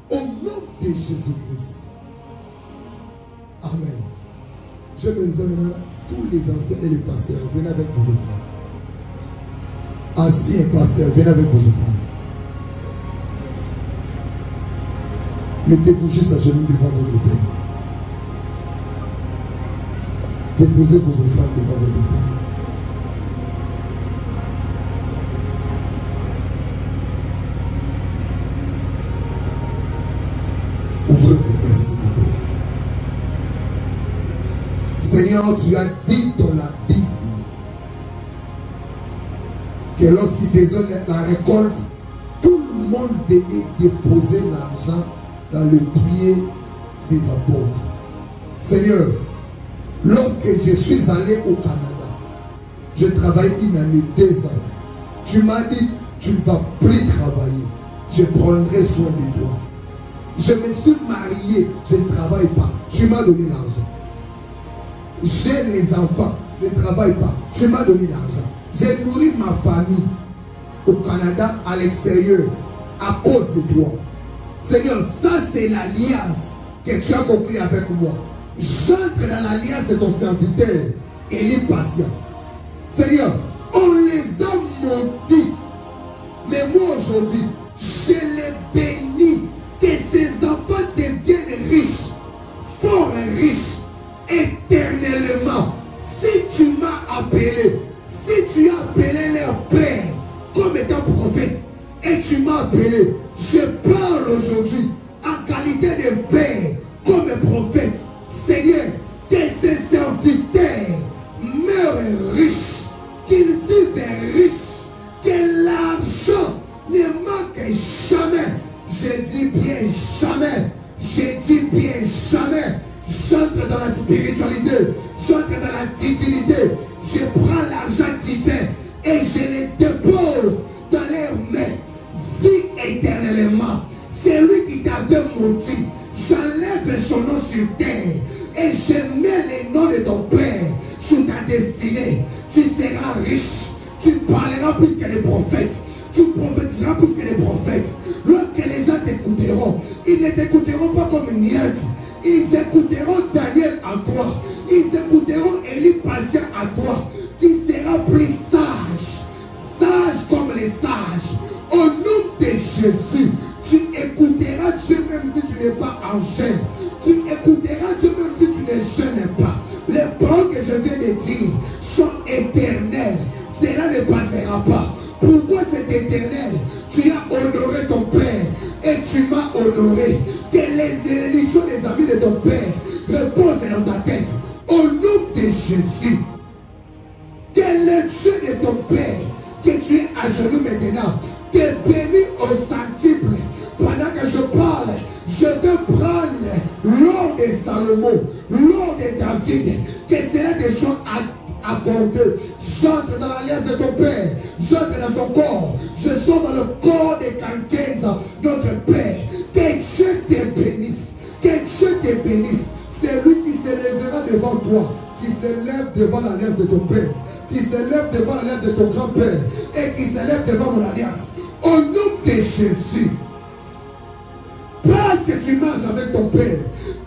Au nom de Jésus-Christ. Amen. Je me donne tous les anciens et les pasteurs. Venez avec vos offrandes. Anciens pasteurs, venez avec vos offrandes. Mettez-vous juste à genoux devant votre Père. Déposez vos offrandes devant votre Père. Ouvrez vos mains, s'il vous plaît. Seigneur, tu as dit dans la Bible que lorsqu'ils faisaient la récolte, tout le monde venait déposer l'argent dans le pied des apôtres. Seigneur, lorsque je suis allé au Canada, je travaille une année, 2 ans. Tu m'as dit, tu ne vas plus travailler. Je prendrai soin de toi. Je me suis marié, je ne travaille pas. Tu m'as donné l'argent. J'ai les enfants, je ne travaille pas. Tu m'as donné l'argent. J'ai nourri ma famille au Canada, à l'extérieur, à cause de toi. Seigneur, ça c'est l'alliance que tu as conclue avec moi. J'entre dans l'alliance de ton serviteur et les patients. Seigneur, on les a maudits. Mais moi aujourd'hui, je les bénis. Que ces enfants deviennent riches, fort riches, éternellement. Si tu m'as appelé, si tu as appelé leur père comme étant prophète, et tu m'as appelé, je parle aujourd'hui en qualité de père comme prophète. Seigneur, que ces serviteurs meurent riches, qu'ils vivent riches, que l'argent ne manque jamais. Je dis bien jamais. Je dis bien jamais. J'entre dans la spiritualité. J'entre dans la divinité. Je prends l'argent divin et je les dépose dans leurs mains. Vis éternellement. C'est lui qui t'avait maudit. J'enlève son nom sur terre et je mets les noms de ton Père sur ta destinée. Tu seras riche. Tu parleras plus que les prophètes. Tu prophétiseras plus que les prophètes. Lorsque les gens t'écouteront, ils ne t'écouteront pas comme Niette. Ils écouteront Daniel à toi. Ils écouteront Élie patient à toi. Tu seras plus sage. Sage comme les sages. Au nom de Jésus, tu écouteras Dieu même si tu n'es pas en chaîne. Tu écouteras Dieu même si tu ne jeûnes pas. Les paroles que je viens de dire sont éternelles. Cela ne passera pas. Pourquoi c'est éternel? Tu as honoré ton Père et tu m'as honoré. Que les bénédictions des amis de ton Père reposent dans ta tête. Au nom de Jésus. Que le Dieu de ton Père, que tu es à genoux maintenant, te bénis au centuple. Pendant que je parle, je vais prendre l'or de Salomon, l'or de David, que cela te soit accordé. J'entre dans l'alliance de ton Père, j'entre dans son corps, je sors dans le corps de Kankenza, notre Père. Que Dieu te bénisse, que Dieu te bénisse. C'est lui qui se lèvera devant toi, qui se lève devant l'alliance de ton Père, qui se lève devant l'alliance de ton grand-père et qui se lève devant mon alliance. Au nom de Jésus. Parce que tu marches avec ton Père,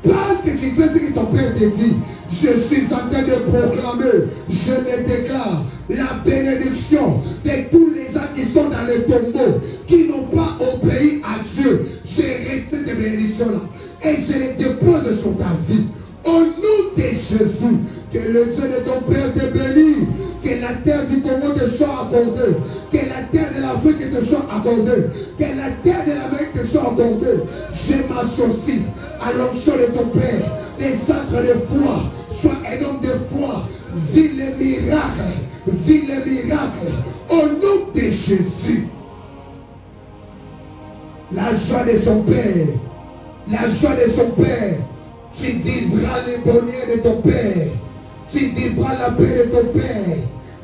parce que tu fais ce que ton Père te dit, je suis en train de proclamer, je le déclare, la bénédiction de tous les gens qui sont dans les tombeaux, qui n'ont pas obéi à Dieu. Je retire ces bénédictions-là et je les dépose sur ta vie. Au nom de Jésus, que le Dieu de ton Père te bénisse, que la terre du Congo te soit accordée, que la terre de l'Afrique te soit accordée, que la terre de l'Amérique te soit accordée. Je m'associe à l'onction de ton Père, des centres de foi, sois un homme de foi, vis les miracles, vis les miracles, au nom de Jésus. La joie de son Père, la joie de son Père. Tu vivras le bonheur de ton Père. Tu vivras la paix de ton Père.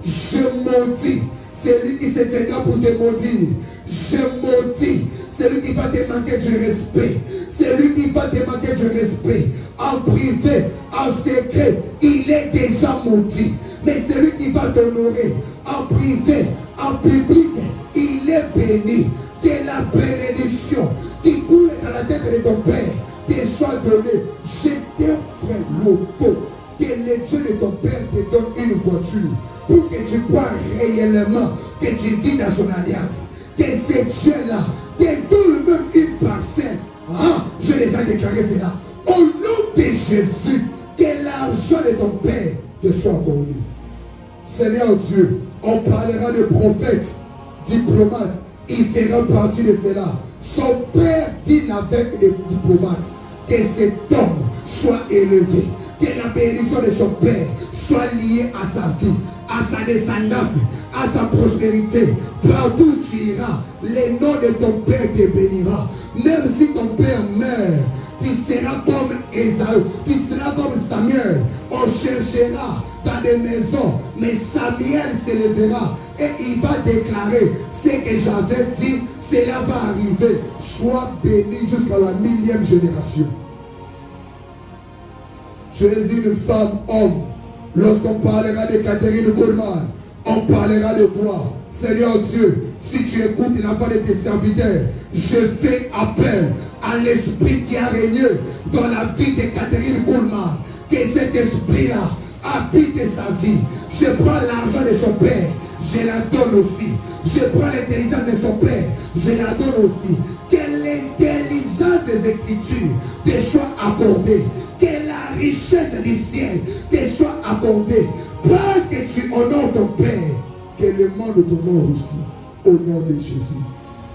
Je maudis celui qui se tiendra pour te maudire. Je maudis celui qui va te manquer du respect. Celui qui va te manquer du respect. En privé, en secret, il est déjà maudit. Mais celui qui va t'honorer en privé, en public, il est béni. que la bénédiction qui coule dans la tête de ton père te soit donnée. Je t'offre l'auto. Que le Dieu de ton père te donne une voiture pour que tu crois réellement que tu vis dans son alliance. Que ce Dieu-là te donne même une parcelle. Ah, j'ai déjà déclaré cela. Au nom de Jésus, que l'argent de ton père te soit accordé. Seigneur Dieu, on parlera de prophètes, diplomates. Il fera partie de cela. Son père dit avec les diplomates que cet homme soit élevé. Que la bénédiction de son père soit liée à sa vie, à sa descendance, à sa prospérité. Partout où tu iras, le nom de ton père te bénira. Même si ton père meurt, tu seras comme Ésaü, tu seras comme Samuel. On cherchera dans des maisons, mais Samuel s'élèvera et il va déclarer ce que j'avais dit, cela va arriver. Sois béni jusqu'à la 1000e génération. Tu es une femme, homme. Lorsqu'on parlera de Catherine Coleman, on parlera de toi. Seigneur Dieu, si tu écoutes l'enfant de tes serviteurs, je fais appel à l'esprit qui a régné dans la vie de Catherine Coleman. Que cet esprit-là habite sa vie. Je prends l'argent de son père, je la donne aussi. Je prends l'intelligence de son père, je la donne aussi. Que l'intelligence des Écritures te soit accordée. Que la richesse du ciel te soit accordée. Parce que tu honores ton Père, que le monde t'honore aussi. Au nom de Jésus.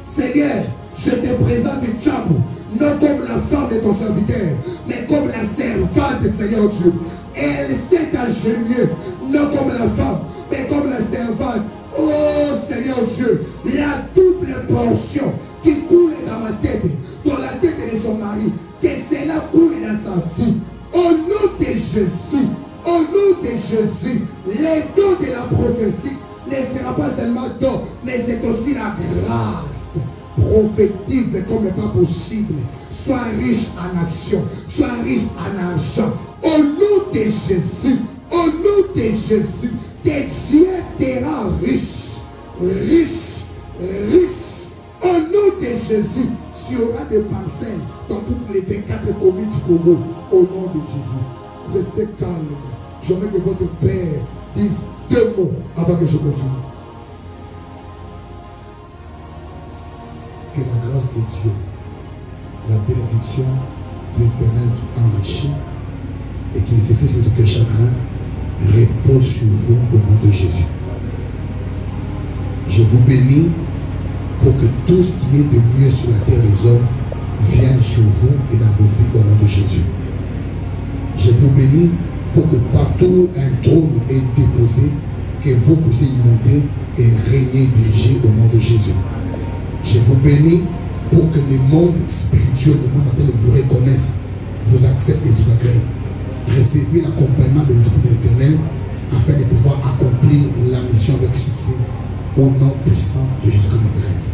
Seigneur, je te présente Tchabou, non comme la femme de ton serviteur, mais comme la servante, Seigneur Dieu. Elle s'est agenouillée, non comme la femme, mais comme la servante. Oh Seigneur Dieu, la double portion qui coule dans ma tête, dans la tête de son mari, que cela coule dans sa vie. Au nom de Jésus, au nom de Jésus, les dons de la prophétie ne sera pas seulement don, mais c'est aussi la grâce. Prophétise comme pas possible. Sois riche en action, sois riche en argent. Au nom de Jésus, au nom de Jésus, que Dieu te rend riche, riche, riche. Au nom de Jésus, tu auras des parcelles dans toutes les 24 communes du Congo. Au nom de Jésus, restez calme. J'aimerais que votre Père dise 2 mots avant que je continue. Que la grâce de Dieu, la bénédiction de l'Éternel qui enrichit et qui les effets sur tout chagrin repose sur vous au nom de Jésus. Je vous bénis pour que tout ce qui est de mieux sur la terre des hommes vienne sur vous et dans vos vies au nom de Jésus. Je vous bénis pour que partout un trône est déposé, que vous puissiez y monter et régner, diriger au nom de Jésus. Je vous bénis pour que le monde spirituel, le monde entier vous reconnaisse, vous accepte et vous agrée. Recevez l'accompagnement des esprits de l'Éternel afin de pouvoir accomplir la mission avec succès au nom puissant de Jésus de Nazareth.